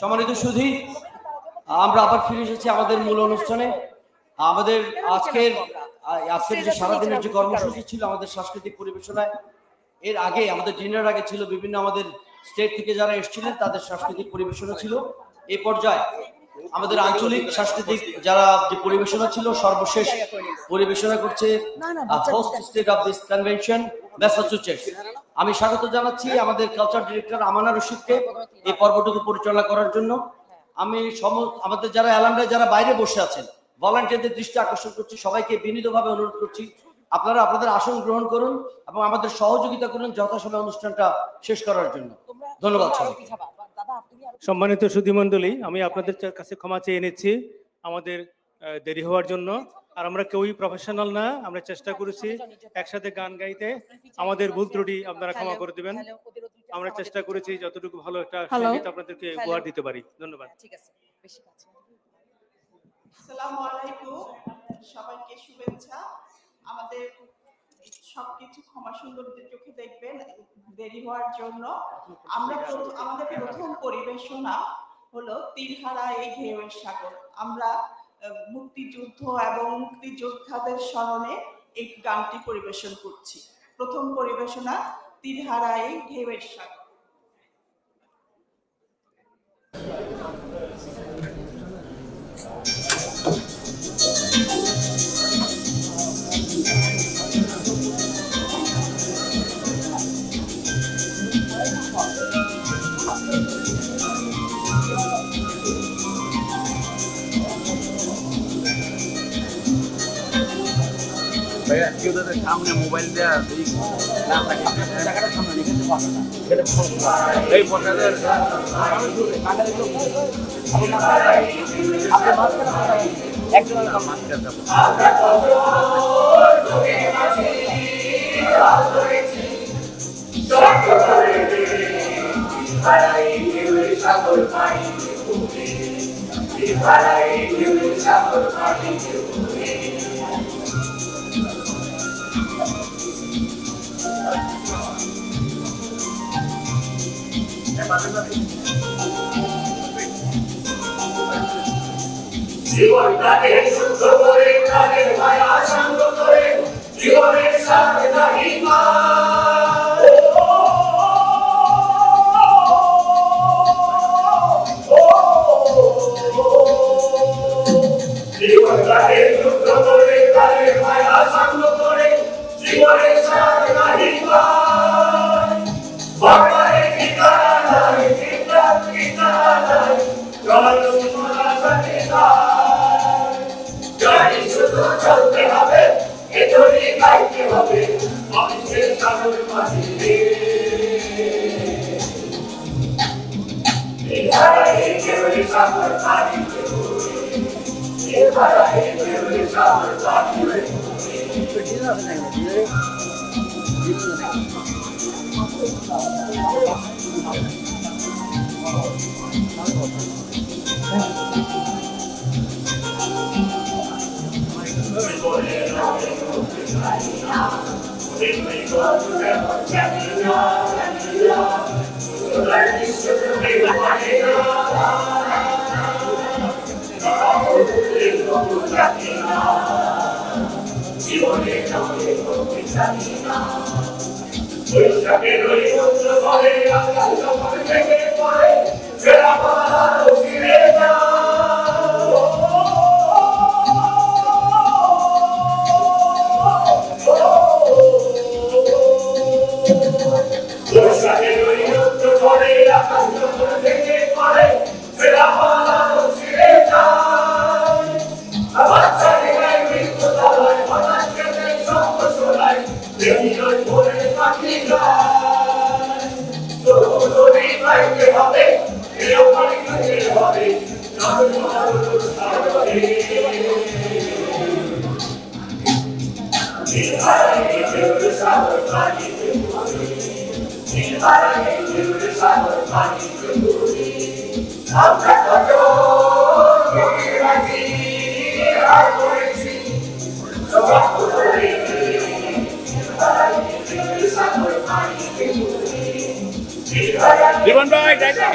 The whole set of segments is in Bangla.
সম্মানিত সুধী, আমরা আবার ফিরে এসেছি আমাদের মূল অনুষ্ঠানে। আমাদের আজকের যে সারাদিনের যে কর্মসূচি ছিল আমাদের সাংস্কৃতিক পরিবেশনায়, এর আগে আমাদের ডিনার আগে ছিল বিভিন্ন আমাদের স্টেট থেকে যারা এসেছিলেন তাদের সাংস্কৃতিক পরিবেশনা ছিল। এই পর্যায়ে আমাদের আঞ্চলিক সাংস্কৃতিক যারা যে পরিবেশনা ছিল সর্বশেষ পরিবেশনা করছে host state of this convention Massachusetts. আমি স্বাগত জানাচ্ছি আমাদের কালচার ডিরেক্টর আমানা রশিদকে এই পর্বটুকু পরিচালনা করার জন্য। আমি আমাদের যারা অ্যালামনাই যারা বাইরে বসে আছেন ভলান্টিয়ারদের দৃষ্টি আকর্ষণ করছি, সবাইকে বিনীতভাবে অনুরোধ করছি আপনারা আপনাদের আসন গ্রহণ করুন এবং আমাদের সহযোগিতা করুন যথাসময়ে অনুষ্ঠানটা শেষ করার জন্য। ধন্যবাদ সবাইকে। সম্মানিত সুধীমণ্ডলী, আমি আপনাদের কাছে ক্ষমা চেয়ে নিচ্ছি আমাদের দেরি হওয়ার জন্য। আর আমরা কেউই প্রফেশনাল না, আমরা চেষ্টা করেছি একসাথে গান গাইতে। আমাদের ভুল ত্রুটি আপনারা ক্ষমা করে দিবেন। আমরা চেষ্টা করেছি যতটুকু ভালো একটা সঙ্গীত আপনাদেরকে উপহার দিতে পারি। ধন্যবাদ। ঠিক আছে, বেশি কাছে। আসসালামু আলাইকুম, সবাইকে শুভেচ্ছা। আমাদের সবকিছু ক্ষমা সুন্দরদের চোখে দেখবেন দেরি হওয়ার জন্য। আমরা আমাদের প্রথম পরিবেশনা হলো তীরহারা এই ঢেউয়ের সাগর। আমরা মুক্তিযুদ্ধ এবং মুক্তিযোদ্ধাদের স্মরণে এই গানটি পরিবেশন করছি। প্রথম পরিবেশনা তীরহারা এই ঢেউয়ের সাগর। কেউ তাদের সামনে মোবাইল দেওয়া জায়গাটা সামনে লিখেছে এই পটাদের একজন জীবনটাকে যুদ্ধ করে তাদের মায়া সাঙ্গ করে জীবনের সাথে নাহি জীবনটাকে যুদ্ধ করে তাদের মায়া সাঙ্গ করে জীবনের সাথে নাহি বাবারে ঠিকানা নাই ঠিকানা নাই চলো সোনা সাথে গাড়ি শুধু চলতে হবে এতই গাইতে হবে মানুষের সাগর মাঝি এই ধারায় কেউই সাগর পানি এই ধারায় কেউই সাগর পানি বৈশাখের ওই রৌদ্র ভরে আকাশ যখন ভেঙে পড়ে ফেরা পাহাড় ফিরে বৈশাখের ওই রৌদ্র ভরে আকাশ যখন ভেঙে পড়ে ফেরা পাহাড় ফিরে যায় আবার চারিদিকে মৃত্যু দাবায় হঠাৎ কেটে শব্দ শোনায় দেখি ওই ভোরের পাখি গায় তোরে পাইতে হবে এও পাইতে হবে আমরা কত রাজি আর করেছি সব করে জীবন ভাই ডাইনে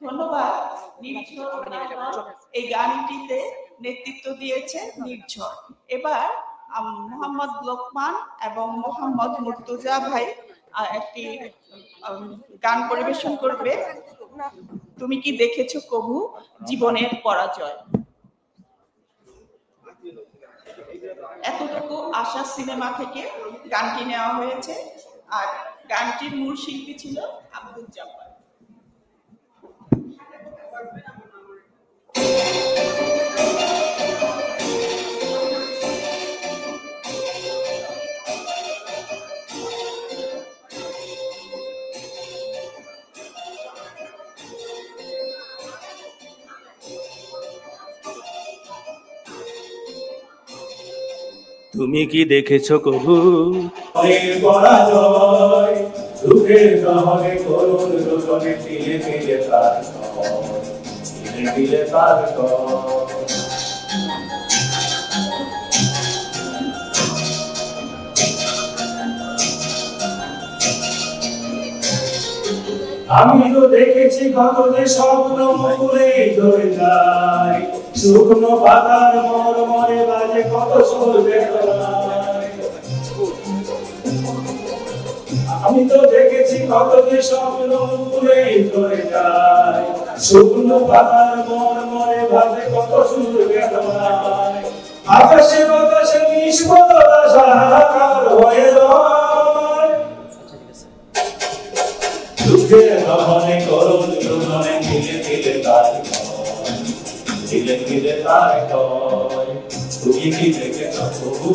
ধন্যবাদ নির্ঝর প্রাঙ্গণ। এই গানটিতে নেতৃত্ব দিয়েছে নির্ঝর। এবার মোহাম্মদ লোকমান এবং মোহাম্মদ মুর্তজা ভাই একটি গান পরিবেশন করবে। তুমি কি দেখেছো কবু জীবনের পরাজয়। এতটুকু আশা সিনেমা থেকে গানটি নেওয়া হয়েছে। আর গানটির মূল শিল্পী ছিল আব্দুল জব্বার। তুমি কি দেখেছো কবু পরাজয় দুঃখের দহনে করুণ রোদনে তিলে তিলে তার তিলে তিলে তার আমি তো দেখেছি কত যে স্বপ্ন মুকুলে ধরে যায় শুকনো পাতার মরমরে বাজে কত সুর বেদনায় আমি তো দেখেছি কত যে স্বপ্ন মুকুলে ধরে যায় শুকনো পাতার মরমরে বাজে কত সুর বেদনায় আকাশে বাতাসে নিষ্ফলতা সাহাকার হয়ে রয় দুঃখের দহনে করুণ রোদনে তিলে তিলে তার তিলে তিলে তার কয় তুমি কি দেখেছো কবু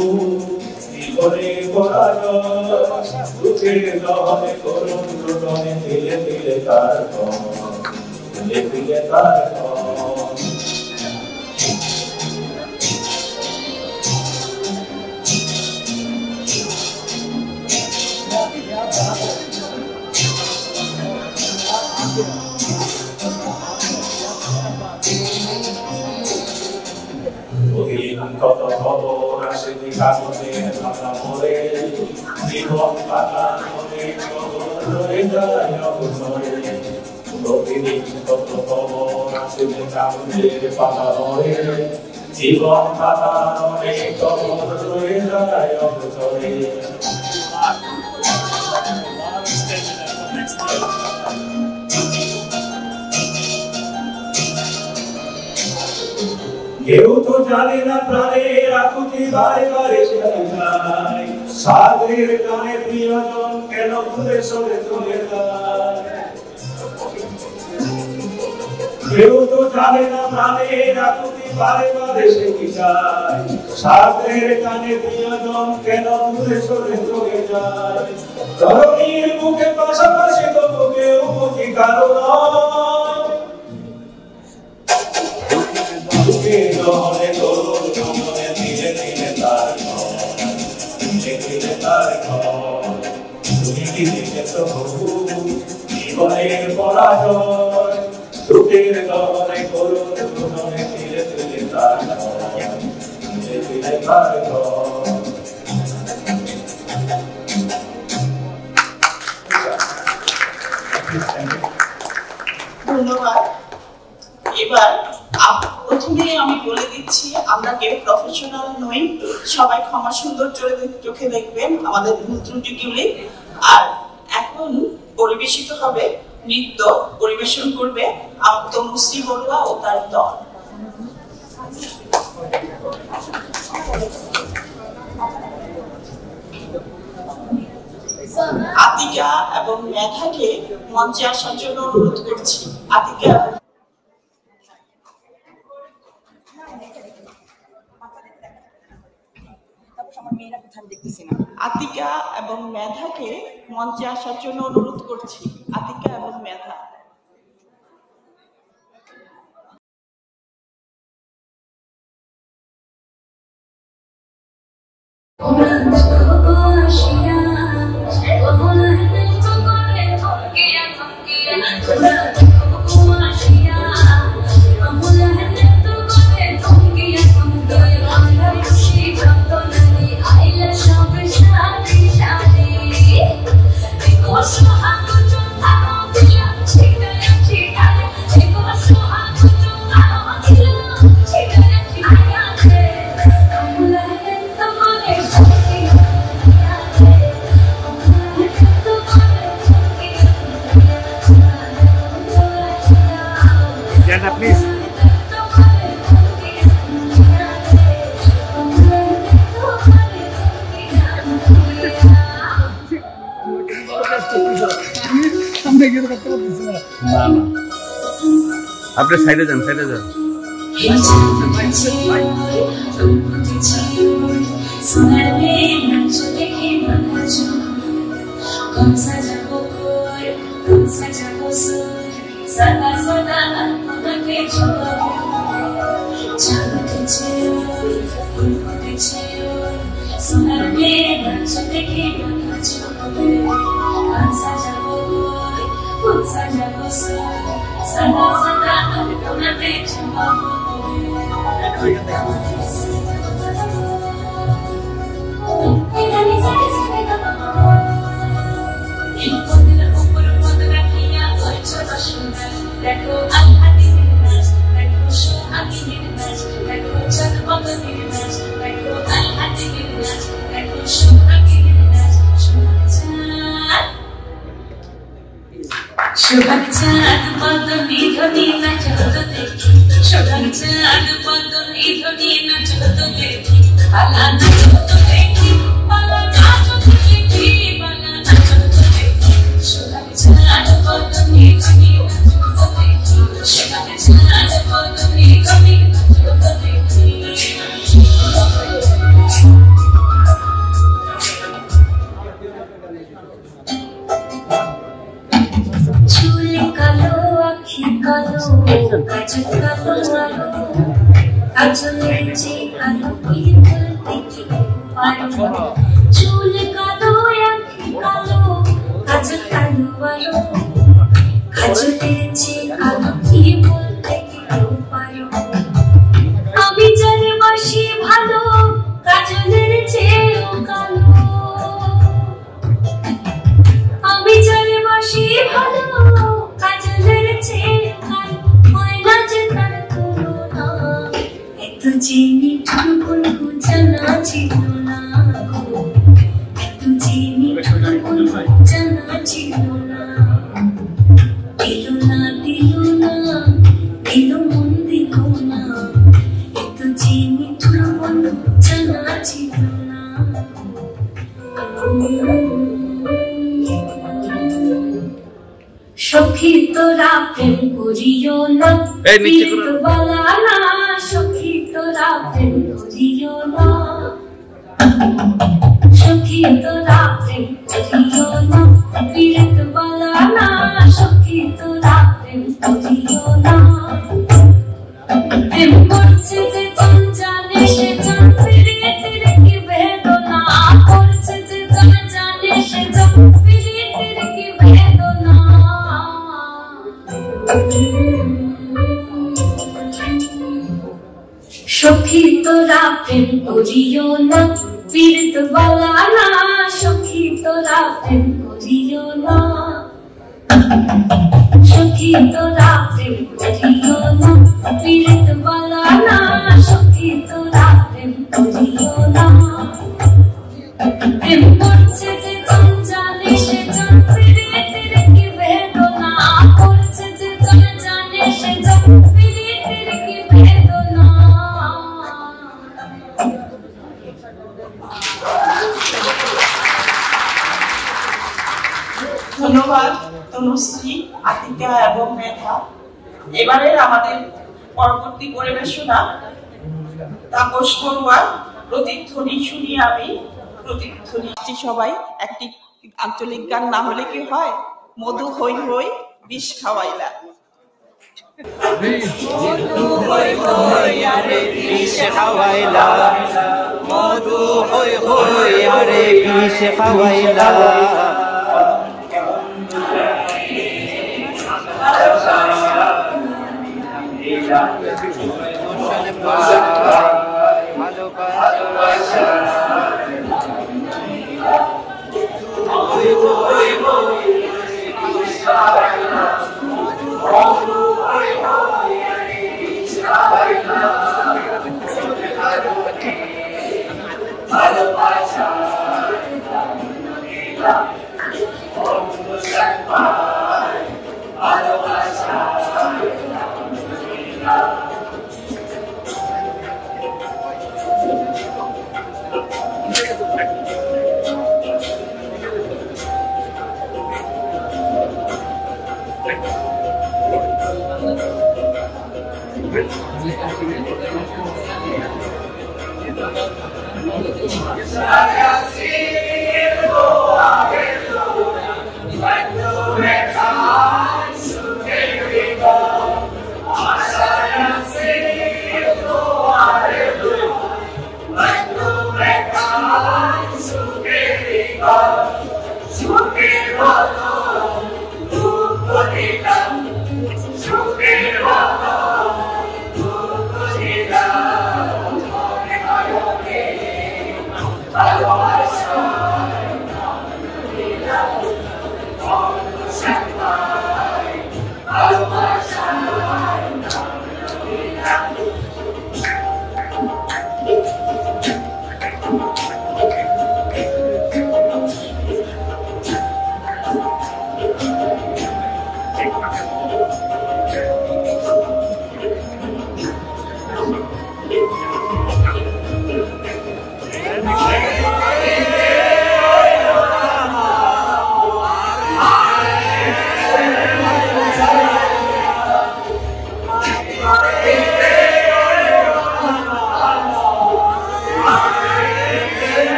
জীবনের পরাজয় দুঃখের দহনে করুণ রোদনে তিলে তিলে তার তিলে তিলে তার কত খবর আসে কাগজের পাতা পড়ে জীবন পাতা অনেক খবর রয়ে যায় অবসরে প্রতিদিন কত খবর আসে কাগজের পাতা পড়ে জীবন পাতা অনেক খবর রয়ে যায় অবসরে কেউ তো জানে না প্রাণের আকুতি বারে বারে যায় সাগরের গানে প্রিয়জন কেন দূরে সরে চলে যায় কেউ তো জানে না প্রাণের আকুতি বারে বারে যায় সাগরের গানে প্রিয়জন কেন দূরে সরে চলে যায় ধরণীর মুখে পাশাপাশি তবু কেউ মুখী কারো দহনে করুণ রোদনে তিলে তিলে তার তিলে তিলে তার তুমি কি দেখেছো কবু জীবনের পরাজয় দুঃখের দহনে করুণ রোদনে তিলে তিলে তার তিলে তিলে তার ধন্যবাদ। এবার প্রথমে আমি বলে দিচ্ছি আমরা কেউ প্রফেশনাল নই, সবাই ক্ষমা সুন্দর চোখে দেখবেন আমাদের ভুল ত্রুটিগুলি। আর এখন পরিবেশিত হবে নৃত্য, পরিবেশন করবে তনুশ্রী বড়ুয়া ও তার দল। আতিকা এবং মেধাকে মঞ্চে আসার জন্য অনুরোধ করছি। আতিকা আতিকা এবং মেধাকে মঞ্চে আসার জন্য অনুরোধ করছি। আতিকা এবং মেধা। আপনি সাইডে যান, সাইডে যান। ধন্যবাদ তনুশ্রী, আতিকা এবং মেধা। এবারে আমাদের পরবর্তী পরিবেশনা তাপস বড়ুয়ার প্রতিধ্বনি শুনি আমি। প্রতিধ্বনি সবাই একটি আঞ্চলিক গান না হলে কি হয়? মধু হই হই বিষ খাওয়াইলা, মধু হই হই আরে বিষ খাওয়াইলা, মধু বন্ধু হই হই আরে বিষ খাওয়াইলা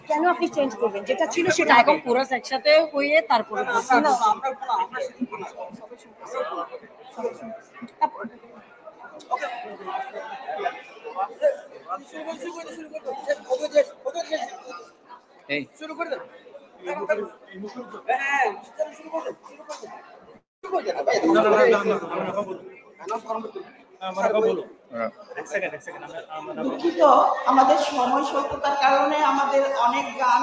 কেন আপনি চেঞ্জ করবেন? যেটা ছিল সেটা এখন পুরো একসাথে হয়ে তারপরে শুরু করে দেন। দুঃখিত, আমাদের সময় স্বল্পতার কারণে আমাদের অনেক গান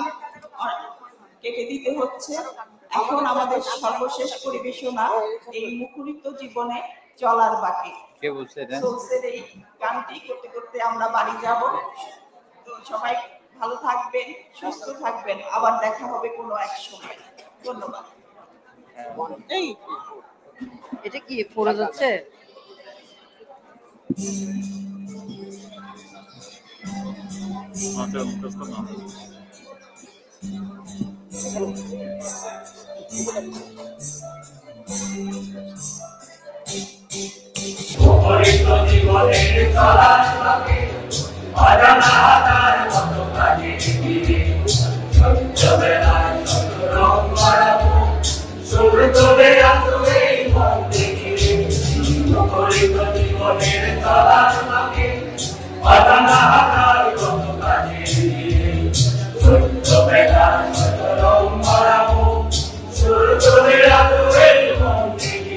কেটে দিতে হচ্ছে। এখন আমাদের সর্বশেষ পরিবেশনা এই মুখরিত জীবনে চলার বাকি। কে বলছে এটা? সোলসের এই গানটি করতে করতে আমরা বাড়ি যাব। তো সবাই ভালো থাকবেন, সুস্থ থাকবেন, আবার দেখা হবে কোনো এক সময়। ধন্যবাদ। এটা কি পড়ে যাচ্ছে? মুখরিত জীবনের চলার পথে অজানা হাজার কত কাজের ভিড়ে সত্য বেলায় শত রং মারাবো সুর তোলে আসবে মন থেকে মুখরিত জীবনের চলার পথে অজানা হাজার কত কাজের ভিড়ে সত্য বেলায় শত রং মারাবো সুর তোলে আসবে মন থেকে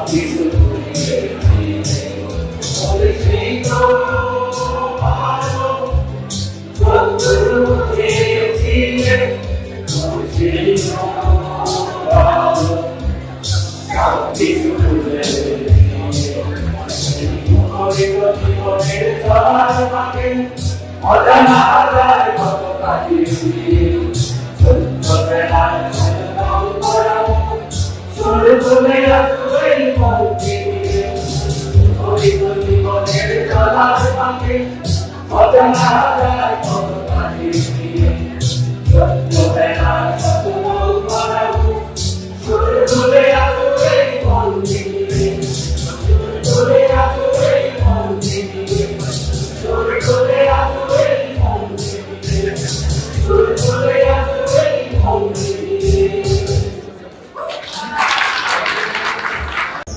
Jesus.